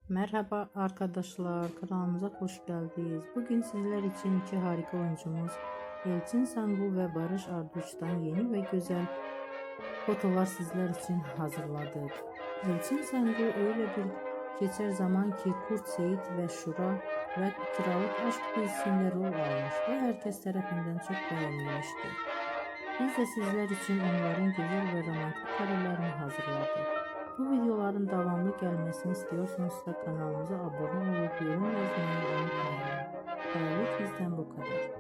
Merhaba arkadaşlar, kanalımıza hoş geldiniz. Bugün sizler için iki harika oyuncumuz Elçin Sangu ve Barış Arduç'tan yeni ve güzel fotolar sizler için hazırladık. Elçin Sangu öyle bir geçer zaman ki Kurt Seyit ve Şura ve Kiralık Aşk dizisinde rol almış ve herkes tarafından çok beğenilmişti. Biz de sizler için onların güzel ve romantik karelerini hazırladık. Bu videoların devamlı gelmesini istiyorsanız kanalımıza abone olup yorum yazmayı unutmayın. Böylelikle bizden bu kadar.